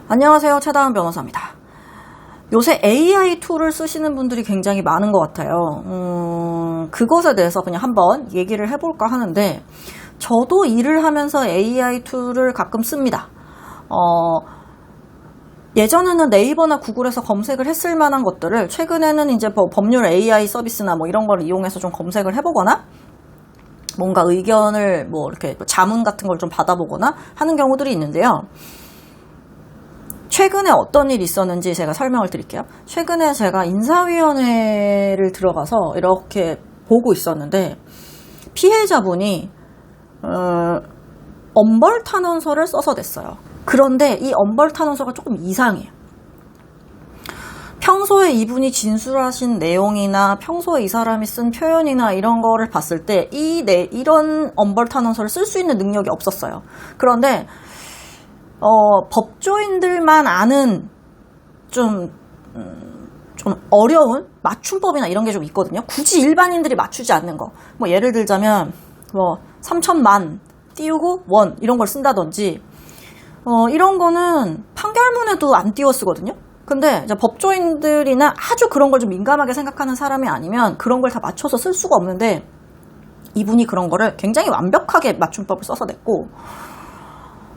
안녕하세요. 최다은 변호사입니다. 요새 AI 툴을 쓰시는 분들이 굉장히 많은 것 같아요. 그것에 대해서 그냥 한번 얘기를 해볼까 하는데, 저도 일을 하면서 AI 툴을 가끔 씁니다. 예전에는 네이버나 구글에서 검색을 했을 만한 것들을 최근에는 이제 뭐 법률 AI 서비스나 뭐 이런 걸 이용해서 좀 검색을 해보거나, 뭔가 의견을 뭐 이렇게 자문 같은 걸 좀 받아보거나 하는 경우들이 있는데요. 최근에 어떤 일이 있었는지 제가 설명을 드릴게요. 최근에 제가 인사위원회를 들어가서 이렇게 보고 있었는데, 피해자분이 엄벌 탄원서를 써서 냈어요. 그런데 이 엄벌 탄원서가 조금 이상해요. 평소에 이분이 진술하신 내용이나 평소에 이 사람이 쓴 표현이나 이런 거를 봤을 때 이런 엄벌 탄원서를 쓸 수 있는 능력이 없었어요. 그런데 법조인들만 아는 좀 어려운 맞춤법이나 이런 게 좀 있거든요. 굳이 일반인들이 맞추지 않는 거. 뭐 예를 들자면 뭐 3천만 띄우고 원 이런 걸 쓴다든지, 이런 거는 판결문에도 안 띄워 쓰거든요. 근데 이제 법조인들이나 아주 그런 걸 좀 민감하게 생각하는 사람이 아니면 그런 걸 다 맞춰서 쓸 수가 없는데, 이분이 그런 거를 굉장히 완벽하게 맞춤법을 써서 냈고,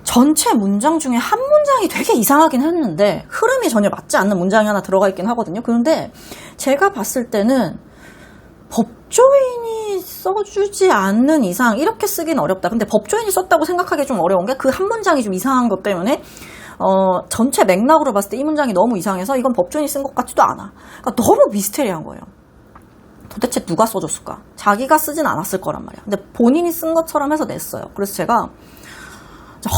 전체 문장 중에 한 문장이 되게 이상하긴 했는데 흐름이 전혀 맞지 않는 문장이 하나 들어가 있긴 하거든요. 그런데 제가 봤을 때는 법조인이 써주지 않는 이상 이렇게 쓰긴 어렵다. 근데 법조인이 썼다고 생각하기 좀 어려운 게, 그 한 문장이 좀 이상한 것 때문에 전체 맥락으로 봤을 때 이 문장이 너무 이상해서 이건 법조인이 쓴 것 같지도 않아. 그러니까 너무 미스테리한 거예요. 도대체 누가 써줬을까? 자기가 쓰진 않았을 거란 말이야. 근데 본인이 쓴 것처럼 해서 냈어요. 그래서 제가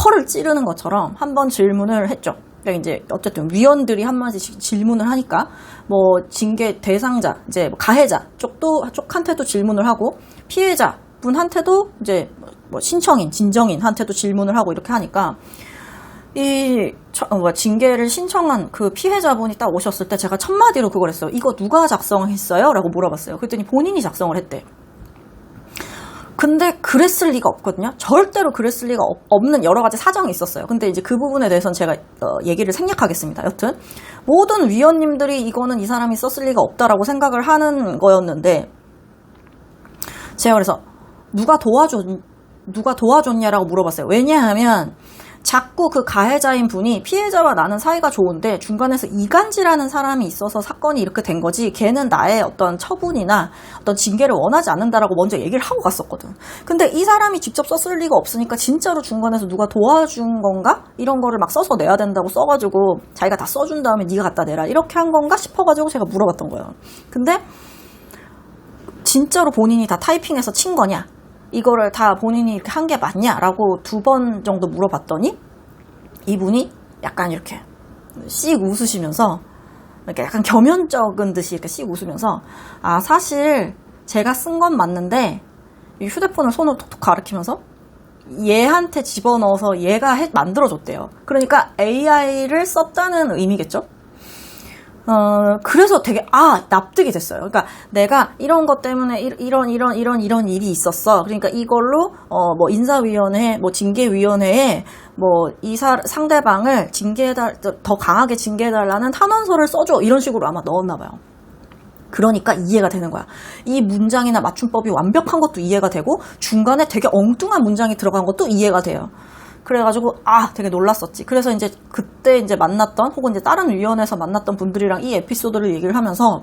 허를 찌르는 것처럼 한번 질문을 했죠. 그러니까 이제 어쨌든 위원들이 한 마디씩 질문을 하니까 뭐 징계 대상자, 이제 가해자 쪽한테도 질문을 하고, 피해자 분한테도 이제 뭐 신청인, 진정인한테도 질문을 하고 이렇게 하니까, 징계를 신청한 그 피해자분이 딱 오셨을 때 제가 첫 마디로 그걸 했어요. 이거 누가 작성했어요? 라고 물어봤어요. 그랬더니 본인이 작성을 했대. 근데 그랬을 리가 없거든요. 절대로 그랬을 리가 없는 여러 가지 사정이 있었어요. 근데 이제 그 부분에 대해서는 제가 얘기를 생략하겠습니다. 여튼 모든 위원님들이 이거는 이 사람이 썼을 리가 없다라고 생각을 하는 거였는데, 제가 그래서 누가 도와줬냐라고 물어봤어요. 왜냐하면 자꾸 그 가해자인 분이 피해자와 나는 사이가 좋은데 중간에서 이간질하는 사람이 있어서 사건이 이렇게 된 거지, 걔는 나의 어떤 처분이나 어떤 징계를 원하지 않는다라고 먼저 얘기를 하고 갔었거든. 근데 이 사람이 직접 썼을 리가 없으니까 진짜로 중간에서 누가 도와준 건가? 이런 거를 막 써서 내야 된다고 써가지고 자기가 다 써준 다음에 네가 갖다 내라 이렇게 한 건가 싶어가지고 제가 물어봤던 거예요. 근데 진짜로 본인이 다 타이핑해서 친 거냐? 이거를 다 본인이 이렇게 한 게 맞냐라고 2번 정도 물어봤더니, 이분이 약간 이렇게 씩 웃으시면서, 이렇게 약간 겸연쩍은 듯이 이렇게 씩 웃으면서, 사실 제가 쓴 건 맞는데, 이 휴대폰을 손으로 톡톡 가리키면서 얘한테 집어넣어서 얘가 만들어줬대요. 그러니까 AI를 썼다는 의미겠죠? 그래서 되게, 납득이 됐어요. 그러니까 내가 이런 것 때문에 이런 일이 있었어. 그러니까 이걸로, 뭐 인사위원회, 뭐 징계위원회에 뭐 상대방을 더 강하게 징계해달라는 탄원서를 써줘. 이런 식으로 아마 넣었나봐요. 그러니까 이해가 되는 거야. 이 문장이나 맞춤법이 완벽한 것도 이해가 되고, 중간에 되게 엉뚱한 문장이 들어간 것도 이해가 돼요. 그래가지고 되게 놀랐었지. 그래서 이제 그때 이제 만났던, 혹은 이제 다른 위원회에서 만났던 분들이랑 이 에피소드를 얘기를 하면서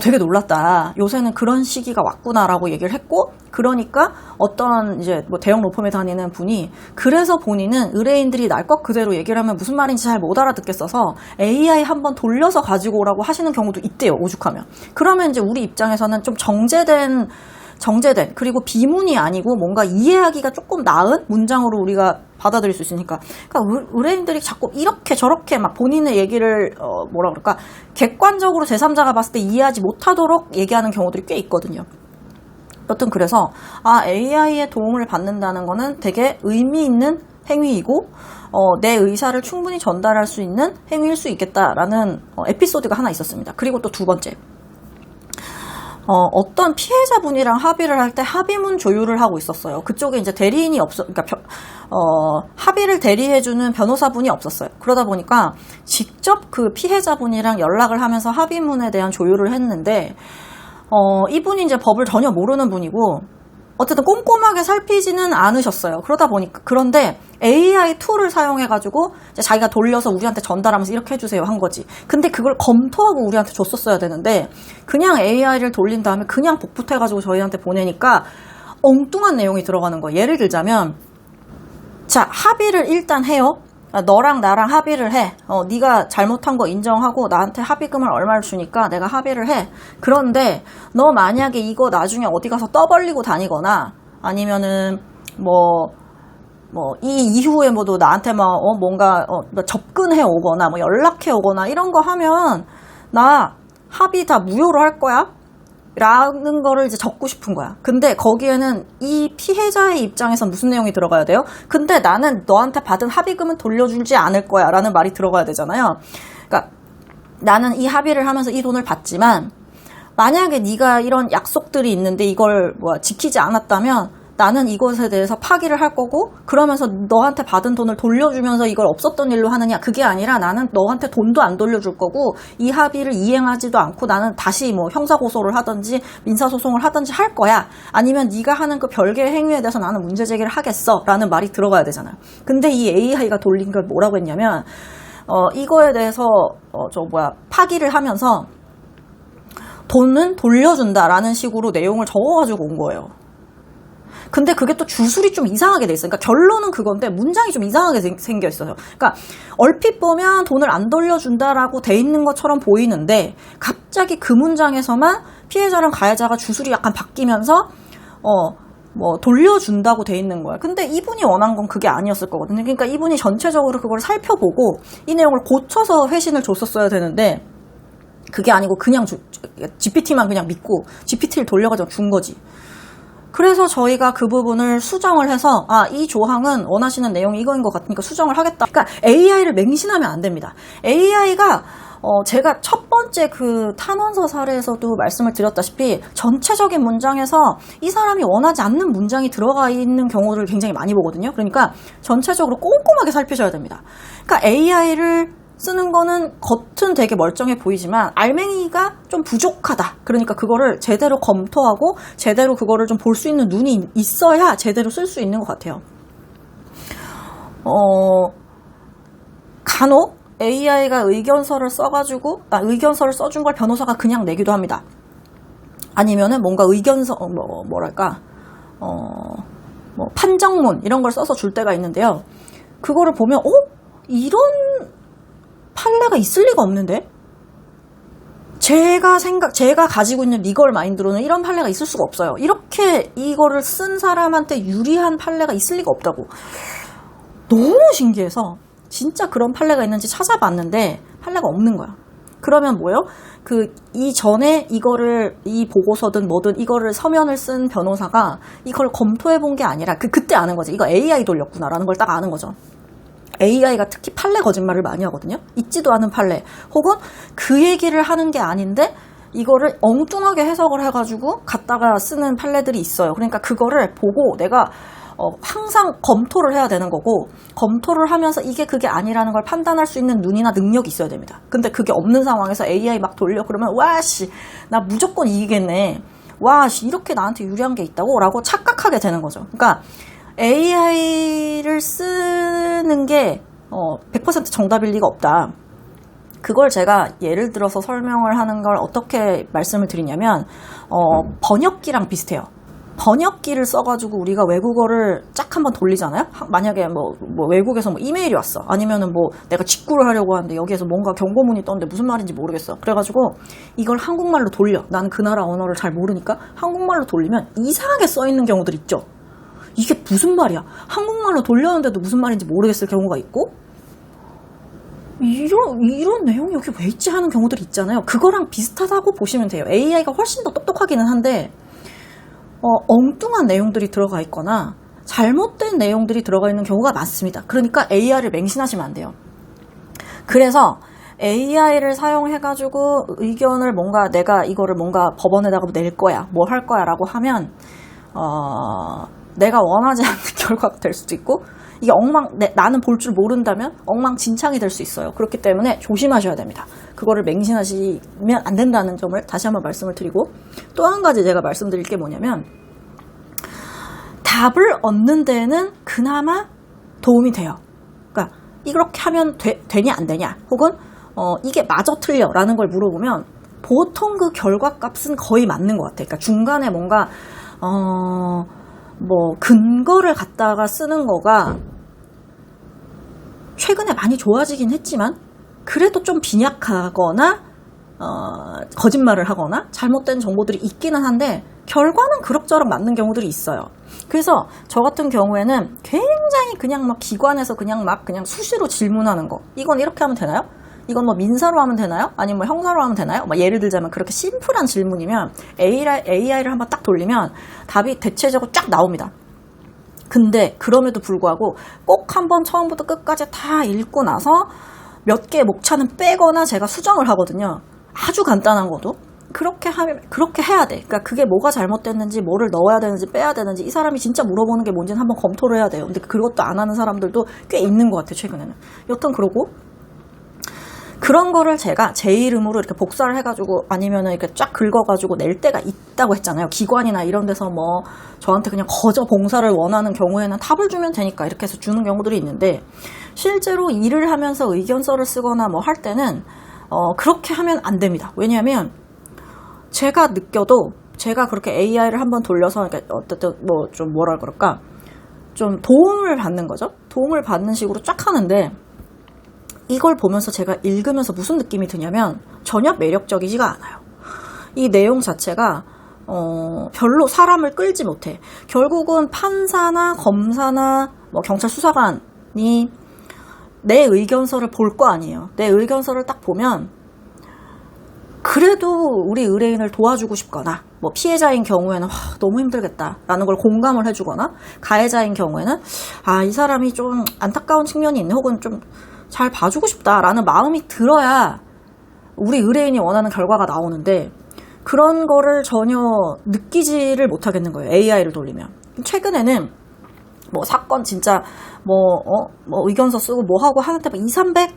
되게 놀랐다. 요새는 그런 시기가 왔구나라고 얘기를 했고, 그러니까 어떤 이제 뭐 대형 로펌에 다니는 분이, 그래서 본인은 의뢰인들이 날 것 그대로 얘기를 하면 무슨 말인지 잘 못 알아듣겠어서 AI 한번 돌려서 가지고 오라고 하시는 경우도 있대요. 오죽하면. 그러면 이제 우리 입장에서는 좀 정제된 그리고 비문이 아니고 뭔가 이해하기가 조금 나은 문장으로 우리가 받아들일 수 있으니까. 그러니까 의뢰인들이 자꾸 이렇게 저렇게 막 본인의 얘기를 뭐라 그럴까, 객관적으로 제3자가 봤을 때 이해하지 못하도록 얘기하는 경우들이 꽤 있거든요. 여튼 그래서 AI의 도움을 받는다는 거는 되게 의미 있는 행위이고, 내 의사를 충분히 전달할 수 있는 행위일 수 있겠다라는 에피소드가 하나 있었습니다. 그리고 또 두 번째, 어떤 피해자분이랑 합의를 할 때 합의문 조율을 하고 있었어요. 그쪽에 이제 대리인이 그러니까 합의를 대리해주는 변호사분이 없었어요. 그러다 보니까 직접 그 피해자분이랑 연락을 하면서 합의문에 대한 조율을 했는데, 이분이 이제 법을 전혀 모르는 분이고, 어쨌든 꼼꼼하게 살피지는 않으셨어요. 그런데 AI 툴을 사용해가지고 이제 자기가 돌려서 우리한테 전달하면서 이렇게 해주세요 한 거지. 근데 그걸 검토하고 우리한테 줬었어야 되는데, 그냥 AI를 돌린 다음에 그냥 복붙해가지고 저희한테 보내니까 엉뚱한 내용이 들어가는 거예요. 예를 들자면, 자, 합의를 일단 해요. 너랑 나랑 합의를 해. 네가 잘못한 거 인정하고 나한테 합의금을 얼마를 주니까 내가 합의를 해. 그런데 너 만약에 이거 나중에 어디 가서 떠벌리고 다니거나 아니면은 이 이후에 너 나한테 뭔가 접근해 오거나 연락해 오거나 이런 거 하면 나 합의 다 무효로 할 거야. 라는 거를 이제 적고 싶은 거야. 근데 거기에는 이 피해자의 입장에서 무슨 내용이 들어가야 돼요? 근데 나는 너한테 받은 합의금은 돌려주지 않을 거야 라는 말이 들어가야 되잖아요. 그러니까 나는 이 합의를 하면서 이 돈을 받지만 만약에 네가 이런 약속들이 있는데 이걸 지키지 않았다면 나는 이것에 대해서 파기를 할 거고, 그러면서 너한테 받은 돈을 돌려주면서 이걸 없었던 일로 하느냐, 그게 아니라 나는 너한테 돈도 안 돌려줄 거고 이 합의를 이행하지도 않고 나는 다시 형사고소를 하든지 민사소송을 하든지 할 거야. 아니면 네가 하는 그 별개의 행위에 대해서 나는 문제 제기를 하겠어 라는 말이 들어가야 되잖아요. 근데 이 AI가 돌린 걸 뭐라고 했냐면, 이거에 대해서 파기를 하면서 돈은 돌려준다라는 식으로 내용을 적어가지고 온 거예요. 근데 그게 또 주술이 좀 이상하게 돼 있어요. 그러니까 결론은 그건데 문장이 좀 이상하게 생겨 있어요. 그러니까 얼핏 보면 돈을 안 돌려준다라고 돼 있는 것처럼 보이는데 갑자기 그 문장에서만 피해자랑 가해자가 주술이 약간 바뀌면서 돌려준다고 돼 있는 거야. 근데 이분이 원한 건 그게 아니었을 거거든요. 그러니까 이분이 전체적으로 그걸 살펴보고 이 내용을 고쳐서 회신을 줬었어야 되는데 그게 아니고 그냥 GPT만 그냥 믿고 GPT를 돌려가지고 준 거지. 그래서 저희가 그 부분을 수정을 해서 이 조항은 원하시는 내용이 이거인 것 같으니까 수정을 하겠다. 그러니까 AI를 맹신하면 안 됩니다. AI가 제가 첫 번째 그 탄원서 사례에서도 말씀을 드렸다시피 전체적인 문장에서 이 사람이 원하지 않는 문장이 들어가 있는 경우를 굉장히 많이 보거든요. 그러니까 전체적으로 꼼꼼하게 살피셔야 됩니다. 그러니까 AI를 쓰는 거는 겉은 되게 멀쩡해 보이지만 알맹이가 좀 부족하다. 그러니까 그거를 제대로 검토하고 제대로 그거를 좀 볼 수 있는 눈이 있어야 제대로 쓸 수 있는 것 같아요. 간혹 AI가 의견서를 써가지고 의견서를 써준 걸 변호사가 그냥 내기도 합니다. 아니면은 뭔가 의견서 판정문 이런 걸 써서 줄 때가 있는데요. 그거를 보면 이런 판례가 있을 리가 없는데? 제가 가지고 있는 리걸 마인드로는 이런 판례가 있을 수가 없어요. 이렇게 이거를 쓴 사람한테 유리한 판례가 있을 리가 없다고. 너무 신기해서 진짜 그런 판례가 있는지 찾아봤는데 판례가 없는 거야. 그러면 뭐예요? 이전에 이 보고서든 뭐든 이거를 서면을 쓴 변호사가 이걸 검토해 본 게 아니라 그때 아는 거지. 이거 AI 돌렸구나라는 걸 딱 아는 거죠. AI가 특히 판례 거짓말을 많이 하거든요. 있지도 않은 판례 혹은 그 얘기를 하는 게 아닌데 이거를 엉뚱하게 해석을 해가지고 갖다가 쓰는 판례들이 있어요. 그러니까 그거를 보고 내가 항상 검토를 해야 되는 거고, 검토를 하면서 이게 그게 아니라는 걸 판단할 수 있는 눈이나 능력이 있어야 됩니다. 근데 그게 없는 상황에서 AI 막 돌려 그러면 나 무조건 이기겠네, 이렇게 나한테 유리한 게 있다고 라고 착각하게 되는 거죠. 그러니까 AI를 쓰는 게 100% 정답일 리가 없다. 그걸 제가 예를 들어서 설명을 하는 걸 어떻게 말씀을 드리냐면 번역기랑 비슷해요. 번역기를 써가지고 우리가 외국어를 쫙 한번 돌리잖아요. 만약에 외국에서 이메일이 왔어. 아니면은 내가 직구를 하려고 하는데 여기에서 뭔가 경고문이 떴는데 무슨 말인지 모르겠어. 그래가지고 이걸 한국말로 돌려. 나는 그 나라 언어를 잘 모르니까 한국말로 돌리면 이상하게 써있는 경우들 있죠. 이게 무슨 말이야? 한국말로 돌렸는데도 무슨 말인지 모르겠을 경우가 있고, 이런 내용이 여기 왜 있지 하는 경우들이 있잖아요. 그거랑 비슷하다고 보시면 돼요. AI가 훨씬 더 똑똑하기는 한데 엉뚱한 내용들이 들어가 있거나 잘못된 내용들이 들어가 있는 경우가 많습니다. 그러니까 AI를 맹신하시면 안 돼요. 그래서 AI를 사용해가지고 의견을 뭔가 내가 이거를 뭔가 법원에다가 낼 거야, 뭘 할 거야 라고 하면 내가 원하지 않는 결과가 될 수도 있고 이게 나는 볼 줄 모른다면 엉망진창이 될 수 있어요. 그렇기 때문에 조심하셔야 됩니다. 그거를 맹신하시면 안 된다는 점을 다시 한번 말씀을 드리고, 또 한 가지 제가 말씀드릴 게 뭐냐면, 답을 얻는 데는 그나마 도움이 돼요. 그러니까 이렇게 하면 되냐 안 되냐, 혹은 이게 맞아 틀려 라는 걸 물어보면 보통 그 결과값은 거의 맞는 것 같아요. 그러니까 중간에 뭔가 뭐 근거를 갖다가 쓰는 거가 최근에 많이 좋아지긴 했지만 그래도 좀 빈약하거나 거짓말을 하거나 잘못된 정보들이 있기는 한데 결과는 그럭저럭 맞는 경우들이 있어요. 그래서 저 같은 경우에는 굉장히 그냥 막 기관에서 그냥 수시로 질문하는 거, 이건 이렇게 하면 되나요? 이건 뭐 민사로 하면 되나요? 아니면 뭐 형사로 하면 되나요? 뭐 예를 들자면 그렇게 심플한 질문이면 AI를 한번 딱 돌리면 답이 대체적으로 쫙 나옵니다. 근데 그럼에도 불구하고 꼭 한번 처음부터 끝까지 다 읽고 나서 몇 개의 목차는 빼거나 제가 수정을 하거든요. 아주 간단한 것도. 그렇게 해야 돼. 그러니까 그게 뭐가 잘못됐는지, 뭐를 넣어야 되는지, 빼야 되는지, 이 사람이 진짜 물어보는 게 뭔지는 한번 검토를 해야 돼요. 근데 그것도 안 하는 사람들도 꽤 있는 것 같아요, 최근에는. 여튼 그러고, 그런 거를 제가 제 이름으로 이렇게 복사를 해가지고 아니면은 이렇게 쫙 긁어가지고 낼 때가 있다고 했잖아요. 기관이나 이런 데서 뭐 저한테 그냥 거저 봉사를 원하는 경우에는 답을 주면 되니까 이렇게 해서 주는 경우들이 있는데, 실제로 일을 하면서 의견서를 쓰거나 뭐 할 때는 그렇게 하면 안 됩니다. 왜냐하면 제가 느껴도 제가 그렇게 AI를 한번 돌려서 그러니까 어쨌든 뭐 좀 뭐라 그럴까, 좀 도움을 받는 거죠. 도움을 받는 식으로 쫙 하는데, 이걸 보면서 제가 읽으면서 무슨 느낌이 드냐면 전혀 매력적이지가 않아요. 이 내용 자체가 별로 사람을 끌지 못해. 결국은 판사나 검사나 뭐 경찰 수사관이 내 의견서를 볼 거 아니에요. 내 의견서를 딱 보면 그래도 우리 의뢰인을 도와주고 싶거나, 뭐 피해자인 경우에는 너무 힘들겠다라는 걸 공감을 해주거나, 가해자인 경우에는 이 사람이 좀 안타까운 측면이 있네, 혹은 좀 잘 봐주고 싶다라는 마음이 들어야 우리 의뢰인이 원하는 결과가 나오는데, 그런 거를 전혀 느끼지를 못하겠는 거예요. AI를 돌리면. 최근에는 뭐 사건 진짜 뭐 의견서 쓰고 뭐 하고 하는데 막 200, 300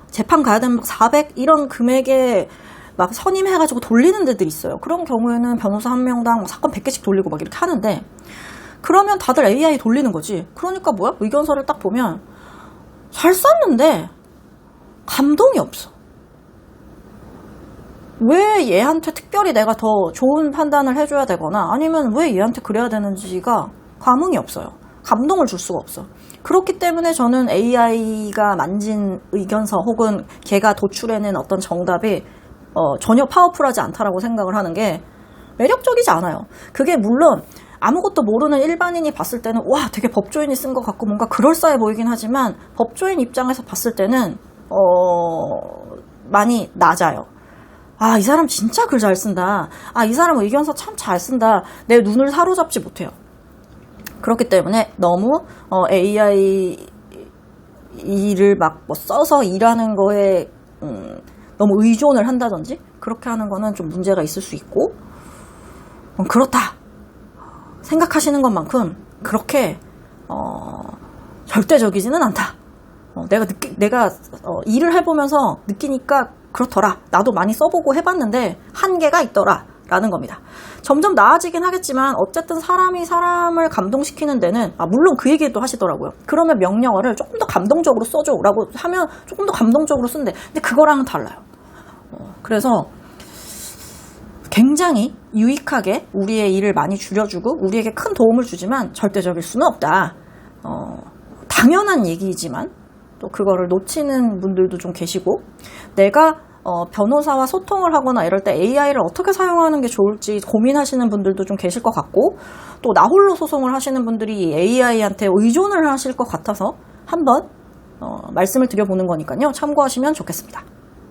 재판 가야 되면 400 이런 금액에 막 선임해가지고 돌리는 데들이 있어요. 그런 경우에는 변호사 한 명당 사건 100개씩 돌리고 막 이렇게 하는데, 그러면 다들 AI 돌리는 거지. 그러니까 뭐야? 의견서를 딱 보면 잘 썼는데 감동이 없어. 왜 얘한테 특별히 내가 더 좋은 판단을 해줘야 되거나, 아니면 왜 얘한테 그래야 되는지가 감흥이 없어요. 감동을 줄 수가 없어. 그렇기 때문에 저는 AI가 만진 의견서 혹은 걔가 도출해낸 어떤 정답이 전혀 파워풀하지 않다라고 생각을 하는 게 매력적이지 않아요. 그게 물론 아무것도 모르는 일반인이 봤을 때는 와, 되게 법조인이 쓴 것 같고 뭔가 그럴싸해 보이긴 하지만, 법조인 입장에서 봤을 때는 많이 낮아요. 이 사람 진짜 글 잘 쓴다. 이 사람 의견서 참 잘 쓴다. 내 눈을 사로잡지 못해요. 그렇기 때문에 너무 AI 일을 막 뭐 써서 일하는 거에 너무 의존을 한다든지 그렇게 하는 거는 좀 문제가 있을 수 있고, 그렇다 생각하시는 것만큼 그렇게 절대적이지는 않다. 내가 일을 해보면서 느끼니까 그렇더라. 나도 많이 써보고 해봤는데 한계가 있더라 라는 겁니다. 점점 나아지긴 하겠지만 어쨌든 사람이 사람을 감동시키는 데는, 물론 그 얘기도 하시더라고요. 그러면 명령어를 조금 더 감동적으로 써줘 라고 하면 조금 더 감동적으로 쓴대. 근데 그거랑은 달라요. 그래서 굉장히 유익하게 우리의 일을 많이 줄여주고 우리에게 큰 도움을 주지만 절대적일 수는 없다. 당연한 얘기이지만 또 그거를 놓치는 분들도 좀 계시고, 내가 변호사와 소통을 하거나 이럴 때 AI를 어떻게 사용하는 게 좋을지 고민하시는 분들도 좀 계실 것 같고, 또 나홀로 소송을 하시는 분들이 AI한테 의존을 하실 것 같아서 한번 말씀을 드려보는 거니까요. 참고하시면 좋겠습니다.